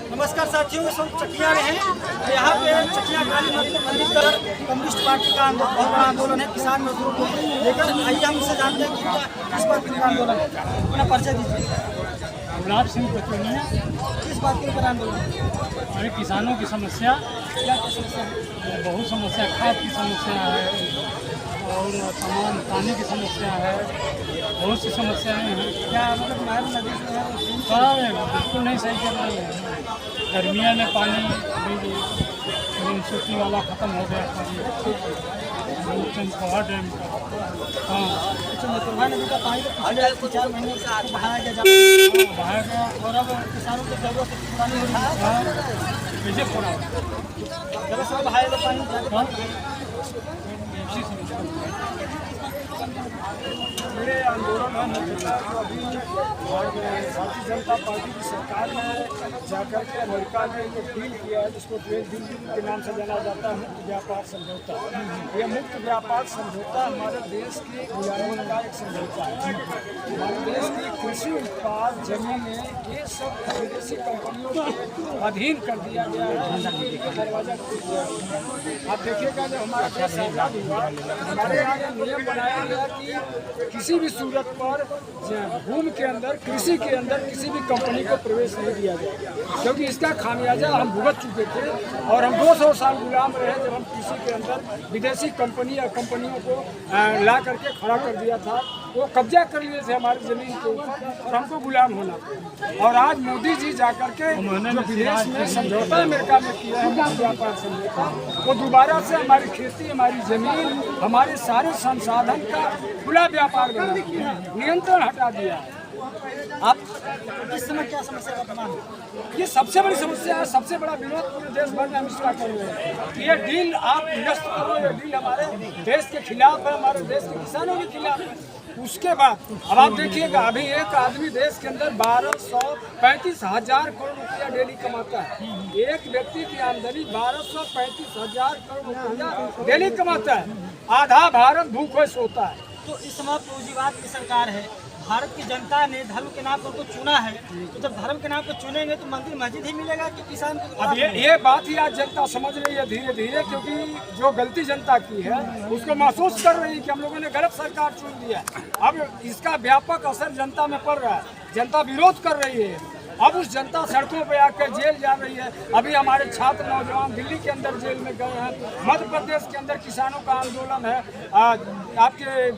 नमस्कार साथियों, इस वक्त चकिया में हैं। यहाँ पे चकिया काली मंदिर पर कम्युनिस्ट पार्टी का बहुत बड़ा आंदोलन है किसान मजदूरों को लेकर। आइए हम इससे जानते हैं कि किस बात का आंदोलन है। अपना परिचय दीजिए। गुलाब सिंह पचौनिया। किस बात के ऊपर आंदोलन है? अरे किसानों की समस्या, क्या क्या समस्या है? बहुत समस्या, खाद की समस्या है और तमाम पानी की समस्या है, बहुत सी समस्याएं हैं। क्या मतलब नहर नदी जो है सारे बिल्कुल नहीं सही कर रहे हैं। गर्मियों में पानी सूखने वाला ख़त्म हो गया पानी चंदखोआ डैम का। हाँ, चंद्रप्रभा नदी का पानी तो पिछले 4 महीने से बहाया गया बहाया गया और अब किसानों की जरूरत पूरा नहीं हो रहा है। कैसे पूरा जब से बहाया गया पानी मेरे आंदोलन है अभी भारतीय जनता पार्टी की सरकार ने जाकर के अमेरिका में एक डील किया है जिसको ट्रेड डील के नाम से जाना जाता है, मुक्त व्यापार समझौता। यह मुक्त व्यापार समझौता हमारे देश की गुलामी का एक समझौता है। हमारे देश की कृषि उत्पाद जमीनें ये सब विदेशी कंपनियों को अधीन कर दिया गया है, दरवाजा खोल दिया गया। आप देखिएगा जब हमारा देश आज़ाद हुआ, हमारे यहाँ नियम बनाया गया कि किसी भी सूरत पर भूमि के अंदर, कृषि के अंदर किसी भी कंपनी को प्रवेश नहीं दिया जाएगा, क्योंकि इसका खामियाजा हम भुगत चुके थे और हम 200 साल गुलाम रहे जब हम कृषि के अंदर विदेशी कंपनी या कंपनियों को ला करके खड़ा कर दिया था। वो कब्जा कर लिए थे हमारी ज़मीन के ऊपर और हमको गुलाम होना था। और आज मोदी जी जाकर के जो विदेश में समझौता अमेरिका में किया है व्यापार समझौता, वो दोबारा से हमारी खेती, हमारी ज़मीन, हमारे सारे संसाधन का खुला व्यापार बना दिया, नियंत्रण हटा दिया। आप इस समय क्या समस्या वर्तमान है? ये सबसे बड़ी समस्या है, सबसे बड़ा विरोध पूरे देश भर में हम इसका कर रहे हैं। ये डील आप निरस्त करो, ये डील हमारे देश के खिलाफ है, हमारे देश के किसानों के खिलाफ है। उसके बाद अब आप देखिएगा, अभी एक आदमी देश के अंदर 1235,000 करोड़ रुपया डेली कमाता है। एक व्यक्ति की आमदनी 1235,000 करोड़ रुपया डेली कमाता है। आधा भारत भूखे सोता है। तो इस समय पूंजीवाद की सरकार है, भारत की जनता ने धर्म के नाम पर उनको चुना है, तो जब धर्म के नाम पर चुनेंगे तो मंदिर मस्जिद ही मिलेगा कि किसान को? अब ये बात ही आज जनता समझ रही है धीरे धीरे, क्योंकि जो गलती जनता की है उसको महसूस कर रही है कि हम लोगों ने गलत सरकार चुन दिया। अब इसका व्यापक असर जनता में पड़ रहा है, जनता विरोध कर रही है। अब उस जनता सड़कों पे आकर जेल जा रही है। अभी हमारे छात्र नौजवान दिल्ली के अंदर जेल में गए हैं। मध्य प्रदेश के अंदर किसानों का आंदोलन है, आपके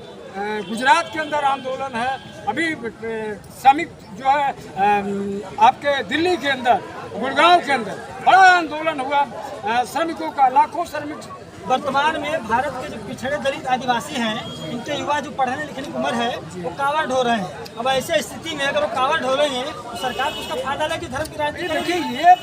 गुजरात के अंदर आंदोलन है। अभी श्रमिक जो है आपके दिल्ली के अंदर, गुड़गांव के अंदर बड़ा आंदोलन हुआ श्रमिकों का। लाखों श्रमिक वर्तमान में भारत के जो पिछड़े दलित आदिवासी हैं, इनके युवा जो पढ़ने लिखने की उम्र है वो कांवड़ ढो रहे हैं। अब ऐसे स्थिति में अगर वो कांवड़ ढोलेंगे तो सरकार को उसका फायदा लेगी धर्म की राजनीति। देखिए, ये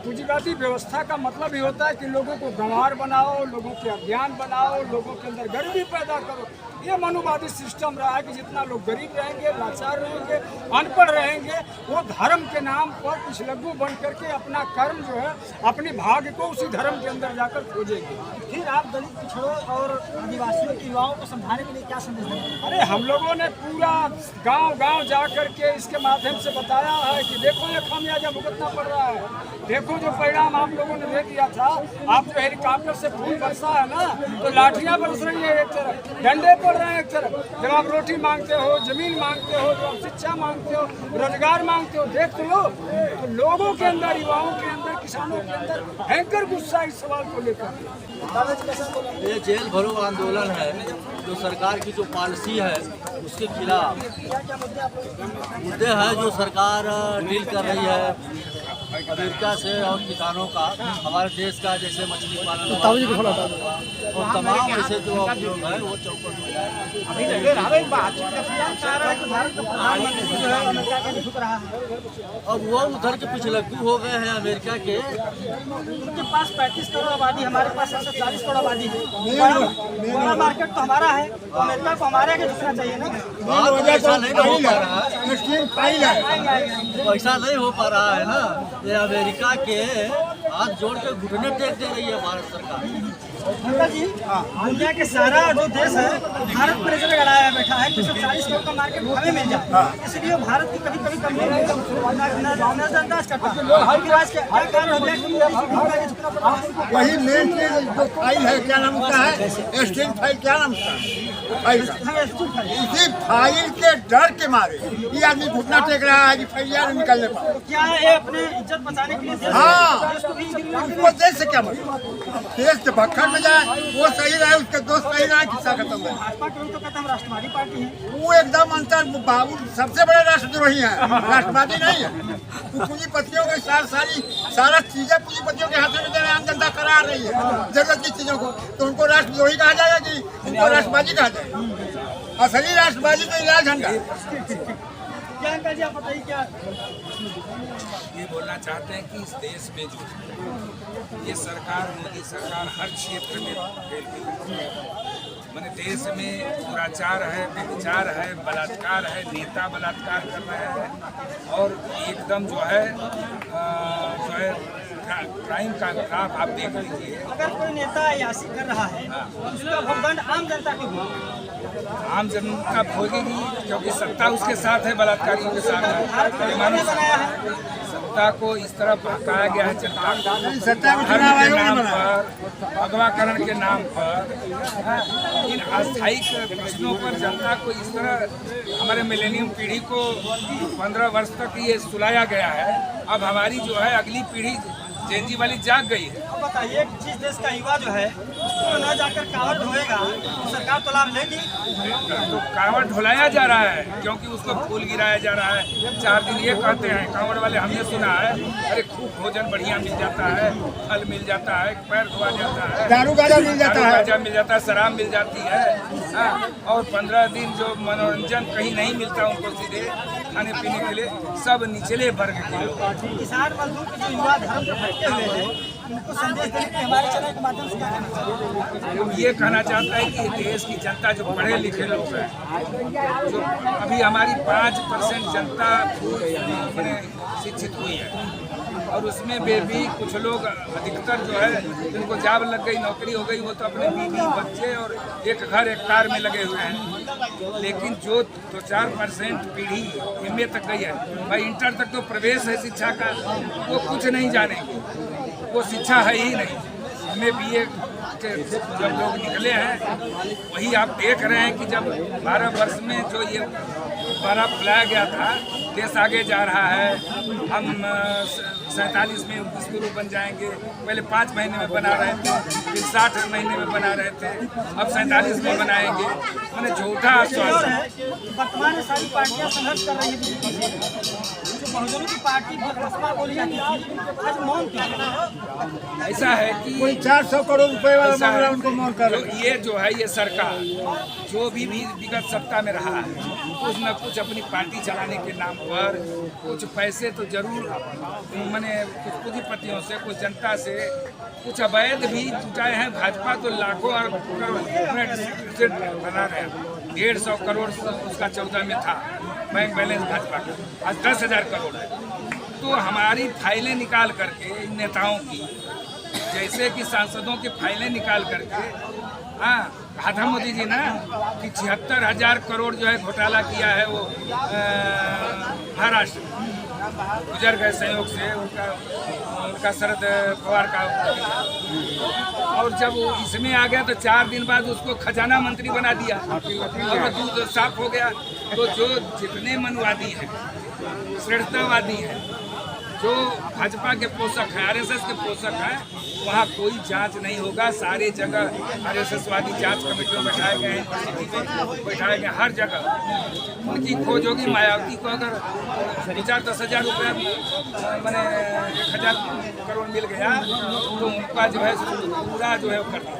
पूंजीवादी व्यवस्था का मतलब ही होता है कि लोगों को गंवार बनाओ, लोगों के अज्ञान बनाओ, लोगों के अंदर गरीबी पैदा करो। ये मनुवादी सिस्टम रहा है कि जितना लोग गरीब रहेंगे, लाचार रहेंगे, अनपढ़ रहेंगे, वो धर्म के नाम पर पिछलग्गू बन करके अपना कर्म जो है, अपने भाग्य को उसी धर्म के अंदर जाकर खोजेंगे। फिर आप दलित पिछड़ों और आदिवासियों के युवाओं को समझाने के लिए क्या संदेश देंगे? अरे हम लोगों ने पूरा गांव-गांव जा करके इसके माध्यम से बताया है कि देखो ये खामियाजा भुगतना पड़ रहा है। देखो जो परिणाम आप लोगों ने दे दिया था। आप जो हेलीकॉप्टर से फूल बरसा है ना, तो लाठियां बरस रही है एक तरफ, डंडे पड़ रहे हैं एक तरफ। जब आप रोटी मांगते हो, जमीन मांगते हो, जब आप शिक्षा मांगते हो, रोजगार मांगते हो, देख तो लो। तो लोगों के अंदर, युवाओं के अंदर, किसानों के अंदर भयंकर गुस्सा इस सवाल को लेकर। ये जेल भरो आंदोलन है जो सरकार की जो पॉलिसी है उसके खिलाफ। मुद्दे हैं जो सरकार डील कर रही है अमेरिका से और किसानों का, हमारे देश का जैसे मछली पालन और तमाम ऐसे जो लोग हैं वो चौपट हो जाए। अब वो उधर के पिछलग्गू हो गए हैं अमेरिका के। उनके पास 35 करोड़ आबादी, हमारे पास 140 करोड़ आबादी है। बड़ा मार्केट तो हमारा है, तो अमेरिका को हमारे आगे झुकना चाहिए ना। ऐसा नहीं हो पा रहा है, ऐसा नहीं हो पा रहा है ना। ये अमेरिका के हाथ जोड़ के घुटने टेक दे रही है भारत सरकार। अंकल जी, दुनिया के सारा जो देश है भारत पर नजर गड़ाया बैठा है कि 140 करोड़ का मार्केट हमें मिल जाए, इसलिए भारत की कभी कभी कमजोरी नजरअंदाज करता है। लेकिन आज क्या कारण हो गया कि वही मेन चीज जो फाइल है, क्या नाम उसका है, स्टिंग फाइल, क्या नाम उसका फाइल का, इसी फाइल के डर के मारे ये आदमी घुटना टेक रहा है कि फैलिया निकलने पर। क्या है अपने इज्जत बचाने के लिए हाँ, वो देश से क्या मतलब, देश से भक्खर में जाए, वो सही रहे, उसके दोस्त सही रहे, किस्सा खत्म है। भाजपा के लोग तो कहते हैं हम राष्ट्रवादी पार्टी है, वो एकदम अंतर, बाबू सबसे बड़े राष्ट्रद्रोही है, राष्ट्रवादी नहीं है। वो पूंजीपतियों के सारा चीजें पूंजीपतियों के हाथों में दे रहे हैं, आम जनता करा रही है जरूरत की चीजों को, तो उनको राष्ट्रद्रोही कहा जाएगा कि उनको राष्ट्रवादी कहा जाएगा? असली राष्ट्रवादी तो लाल झंडा। क्या अंकल जी आप बताइए क्या ये बोलना चाहते हैं कि इस देश में जो ये सरकार, मोदी सरकार हर क्षेत्र में फेल गई है। मैंने देश में दुराचार है, व्यभिचार है, बलात्कार है, नेता बलात्कार कर रहे हैं और एकदम जो है क्राइम का ग्राफ आप देख लीजिए। अगर कोई नेता अयाशी कर रहा है तो उसका भुगतान आम जनता के होगा, आम जनता भोगेगी क्योंकि सत्ता उसके साथ है, बलात्कारियों के साथ है। मानो सत्ता को इस तरह भड़काया गया है जनता को, धर्म के नाम पर, अगवाकरण के नाम पर, इन अस्थायी प्रश्नों पर जनता को इस तरह हमारे मिलेनियम पीढ़ी को 15 वर्ष तक ये सुलाया गया है। अब हमारी जो है अगली पीढ़ी जेनजी वाली जाग गई है। अब बताइए जिस देश का युवा जो है उसको न जाकर कावड़ ढोएगा तो सरकार तो लाभ लेगी, तो कांवड़ ढुलाया जा रहा है क्योंकि उसको फूल गिराया जा रहा है। 4 दिन ये कहते हैं कांवड़ वाले, हमने सुना है, अरे खूब भोजन बढ़िया मिल जाता है, फल मिल जाता है, पैर धोआ जाता है, दारू गाजा मिल जाता है, गाजा मिल जाता है, शराब मिल जाती है, हाँ, और 15 दिन जो मनोरंजन कहीं नहीं मिलता उनको सीधे खाने पीने के लिए, सब निचले वर्ग के लोग। किसान मजदूर के जो युवा धर्म से भटके हुए हैं उनको संदेश देने के हमारे चैनल के माध्यम से क्या कहना चाहिए? हम ये कहना चाहता है कि देश की जनता जो पढ़े लिखे लोग हैं, जो अभी हमारी 5% जनता मैंने शिक्षित हुई है और उसमें भी कुछ लोग अधिकतर जो है जिनको जॉब लग गई, नौकरी हो गई, वो तो अपने बीवी बच्चे और एक घर एक कार में लगे हुए हैं। लेकिन जो 2-4% पीढ़ी एमए तक गई है, भाई इंटर तक तो प्रवेश है शिक्षा का, वो कुछ नहीं जानेंगे, वो शिक्षा है ही नहीं। हमें बीए के जब लोग निकले हैं वही आप देख रहे हैं कि जब 12 वर्ष में जो ये बड़ा फैलाया गया था, देश आगे जा रहा है, हम 47 में स्कूल बन जाएंगे, पहले 5 महीने में बना रहे थे, फिर 60 महीने में बना रहे थे, अब 47 में बनाएंगे। मैंने झूठा आश्वासन। वर्तमान में सारी पार्टियां संघर्ष कर रही है, जो बहुजनों की पार्टी बसपा बोली जाती थी, आज मौन क्यों? ऐसा है कि कोई 400 करोड़ रुपए वाला मामला उनको मौन कर रहा है। ये जो है ये सरकार जो भी विगत सत्ता में रहा है, कुछ न कुछ अपनी पार्टी चलाने के नाम पर कुछ पैसे तो जरूर मैंने कुछ पूंजीपतियों से, कुछ जनता से, कुछ अवैध भी जुटाए हैं। भाजपा तो लाखों और करोड़ बना रहे हैं, 150 करोड़ उसका 14 में था बैंक बैलेंस भाजपा का, आज 10,000 करोड़ है। तो हमारी फाइलें निकाल करके इन नेताओं की, जैसे कि सांसदों की फाइलें निकाल करके, हाँ, कहा था मोदी जी ना कि 76,000 करोड़ जो है घोटाला किया है वो महाराष्ट्र में, गुजर गए संयोग से, उनका शरद पवार का। और जब वो इसमें आ गया तो 4 दिन बाद उसको खजाना मंत्री बना दिया और दूध साफ हो गया। तो जो जितने मनवादी हैं, श्रेष्ठतावादी हैं, जो भाजपा के पोषक हैं, आरएसएस के पोषक हैं, वहाँ कोई जांच नहीं होगा। सारी जगह आरएसएसवादी जांच कमेटियों में बैठाए गए हैं, यूनिवर्सिटी में बैठाए गए, हर जगह उनकी खोज होगी। मायावती को अगर 2-10 हज़ार रुपया मैंने 1,000 करोड़ मिल गया तो उनका जो है पूरा जो है वो कर दिया।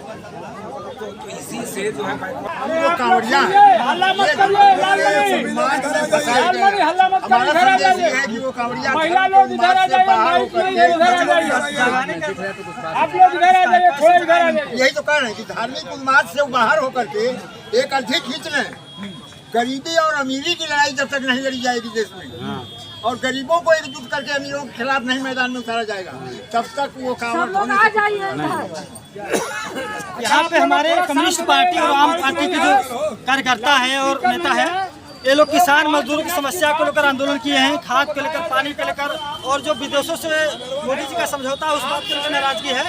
तो इसी से जो है वो कांवड़िया हमारा संदेश ये है कि वो कांवड़िया महिला लोग इधर आ जाइए, आप लोग इधर आ जाइए, थोड़ा इधर आ जाइए। यही तो कह रहे हैं कि धार्मिक उन्माद से बाहर होकर के एक अर्धी खींच लें। गरीबी और अमीरी की लड़ाई जब तक नहीं लड़ी जाएगी देश में, और गरीबों को एकजुट करके अमीरों के खिलाफ नहीं मैदान में उतारा जाएगा, तब तक वो काम यहाँ पे हमारे कम्युनिस्ट पार्टी और आम पार्टी के जो कार्यकर्ता है और नेता है, ये लोग किसान मजदूरों की समस्या को लेकर आंदोलन किए हैं, खाद को लेकर, पानी को लेकर, और जो विदेशों से मोदी जी का समझौता है उस बात को लेकर नाराजगी है।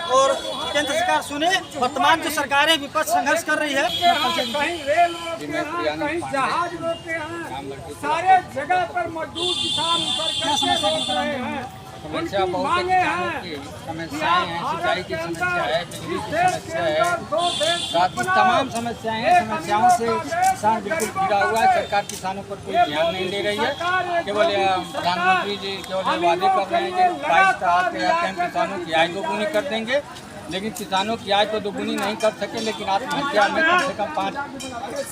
और केंद्र सरकार सुने, वर्तमान जो सरकारें विपक्ष संघर्ष कर रही है, कहीं रेल रोकते हैं, कहीं जहाज रोकते हैं, सारे जगह पर मजदूर किसान कैसे रोक रहे हैं। समस्या बहुत समस्याएं हैं, सिंचाई की समस्या है, बिजली की समस्या है, साथ ही तमाम समस्याएं हैं। समस्याओं से किसान बिल्कुल घिरा हुआ है। सरकार किसानों पर कोई ध्यान नहीं दे रही है। केवल प्रधानमंत्री जी केवल वादे कर रहे हैं कि 22 का हम किसानों की आय दोगुनी कर देंगे, लेकिन किसानों की आय तो दोगुनी नहीं कर सके, लेकिन आत्महत्या में कम से कम 5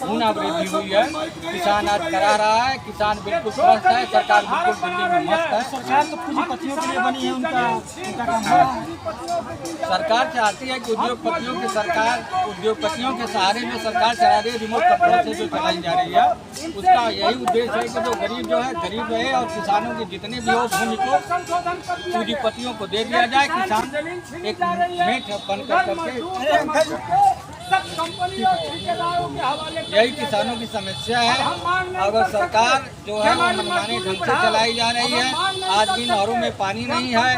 गुना वृद्धि हुई है। किसान आज करा रहा है, किसान बिल्कुल स्वस्थ है, सरकार बिल्कुल दिल्ली में मस्त है। सरकार तो पूंजीपतियों के लिए बनी है, उनका काम है। सरकार चाहती है कि उद्योगपतियों के सहारे में सरकार चला रही है, रिमोट कंट्रोल से जो चलाई जा रही है, उसका यही उद्देश्य है कि जो गरीब जो है गरीब रहे और किसानों के जितने भी हो भूमि को पूंजीपतियों को दे दिया जाए। किसान एक बन करके यही किसानों की समस्या है। अगर सरकार जो है वो मनमाने ढंग से चलाई जा रही है, आज भी नहरों में पानी नहीं है,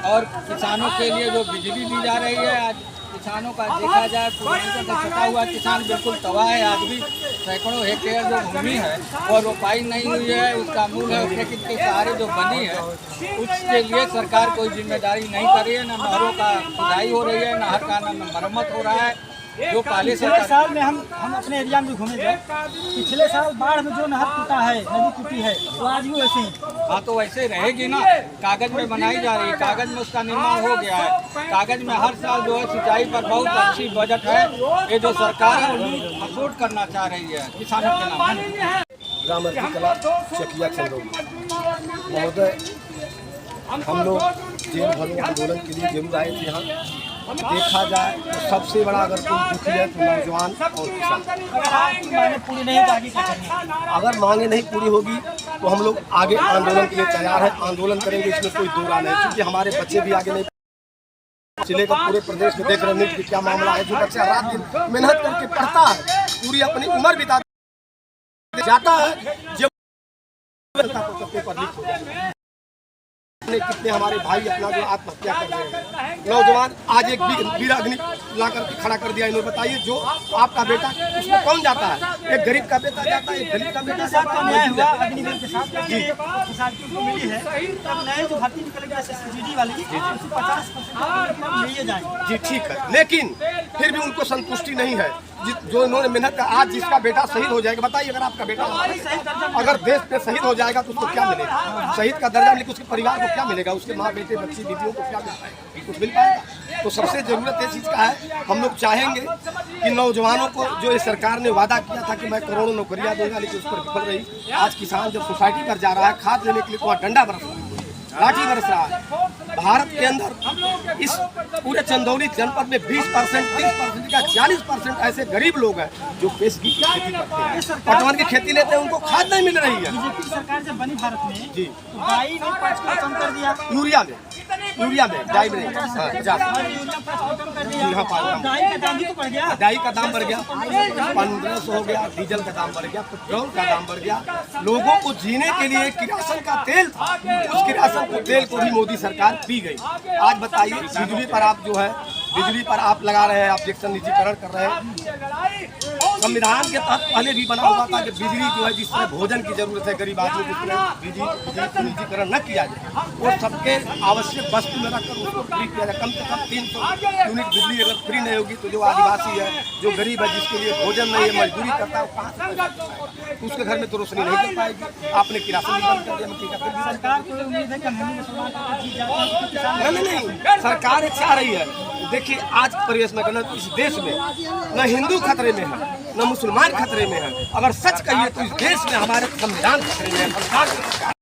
और किसानों के लिए जो बिजली दी जा रही है, आज किसानों का देखा जाए पूर्वांचल का छटा हुआ किसान बिल्कुल तबाह है। आज भी सैकड़ों हेक्टेयर जो भूमि है वो रोपाई नहीं हुई है, उसका मूल है उसके कितने सहारे जो बनी है, उसके लिए सरकार कोई जिम्मेदारी नहीं कर रही है। न नहरों का खुदाई हो रही है, नहर का न मरम्मत हो रहा है। जो पहले पिछले साल में हम अपने एरिया में घूमे थे, पिछले साल बाढ़ में जो नहर टूटा है, नदी टूटी है, वो आज भी वैसे ही। हाँ, तो वैसे रहेगी ना। कागज में बनाई जा रही है, कागज में उसका निर्माण हो गया है। कागज में हर साल जो है सिंचाई पर बहुत अच्छी बजट है। ये जो सरकार है वो अफोर्ड करना चाह रही है किसानों के नाम। ग्राम कला चकिया चंदौली महोदय, हम लोग जेल भरो आंदोलन के लिए जरूर आए थे। यहाँ देखा जाए तो सबसे बड़ा अगर कोई दुखी है तो नौजवान और किसान। पूरी नहीं तो आगे क्या करेंगे? अगर मांगे नहीं पूरी होगी तो हम लोग आगे आंदोलन के लिए तैयार हैं, आंदोलन करेंगे, इसमें कोई दो राय नहीं। क्योंकि हमारे बच्चे भी आगे नहीं जिले का पूरे प्रदेश में देख रहे हैं क्या मामला है। जो बच्चा रात दिन मेहनत करके पढ़ता है, पूरी अपनी उम्र बिता जाता है, जब पेपर लीक हो जाता है। कितने हमारे भाई अपना जो आत्महत्या कर रहे हैं। नौजवान आज एक वीर अग्नि ला करके खड़ा कर दिया। इन्होंने बताइए जो आपका बेटा उसमें कौन जाता है? एक गरीब का बेटा जाता है, एक दलित का बेटा जाता है। अग्निवीर के साथ जी को मिली है, तब नए जो भर्ती निकलेगी SSGD वाली 50% लिए जाएंगे। जी ठीक है, लेकिन फिर भी उनको संतुष्टि नहीं है। जो इन्होंने मेहनत का, आज जिसका बेटा शहीद हो जाएगा, बताइए अगर आपका बेटा अगर देश पे शहीद हो जाएगा तो उसको क्या मिलेगा? शहीद का दर्जा मिलेगा, उसके परिवार को क्या मिलेगा? उसके माँ बेटे बच्ची बीवियों को क्या मिल पाएगा? कुछ मिल पाएगा? तो सबसे जरूरत इस चीज़ का है, हम लोग चाहेंगे कि नौजवानों को जो इस सरकार ने वादा किया था कि मैं करोड़ों नौकरियां दूंगा, लेकिन उस पर विफल रही। आज किसान जब सोसाइटी पर जा रहा है खाद लेने के लिए, तो डंडा बरस रहा है, लाठी बरस रहा है। भारत के अंदर इस पूरे चंदौली जनपद में 20%, 30% या 40% ऐसे गरीब लोग हैं जो पेश की खेती करते हैं, पटवन की खेती लेते हैं, उनको खाद नहीं मिल रही है। बीजेपी की सरकार जब बनी भारत में जी, तो 5 किलो कम कर दिया यूरिया में डाई में यूरिया 5 किलो कम कर दिया। जी हाँ, डाई का दाम भी तो बढ़ गया, डाई का दाम बढ़ गया, 1500 हो गया, डीजल का दाम बढ़ गया, पेट्रोल का दाम बढ़ गया। लोगों को जीने के लिए किरासन का तेल था, उस किरासन के तेल को भी मोदी सरकार पी गई। आज बताइए बिजली पर आप जो है बिजली पर आप लगा रहे हैं, ऑब्जेक्शन निजीकरण कर रहे हैं। संविधान के तहत पहले भी बना हुआ था कि बिजली जो है जिसमें भोजन की जरूरत है गरीब आदमी को, बिजली निजीकरण न किया जाए, वो सबके आवश्यक वस्तु में रखकर उसको फ्री किया जाए। कम से कम 300 यूनिट बिजली अगर फ्री नहीं होगी तो जो आदिवासी है, जो गरीब है, जिसके लिए भोजन नहीं है, मजदूरी करता है, वो कहाँ से उसके घर में तो रोशनी नहीं कर पाएगी। आपने किरासन बंद कर दिया। सरकार को उम्मीद है कि नहीं, सरकार एक चाह रही है। देखिए आज परिवेश में इस देश में न हिंदू खतरे में है, न मुसलमान खतरे में है। अगर सच कहिए तो इस देश में हमारे संविधान खतरे में है।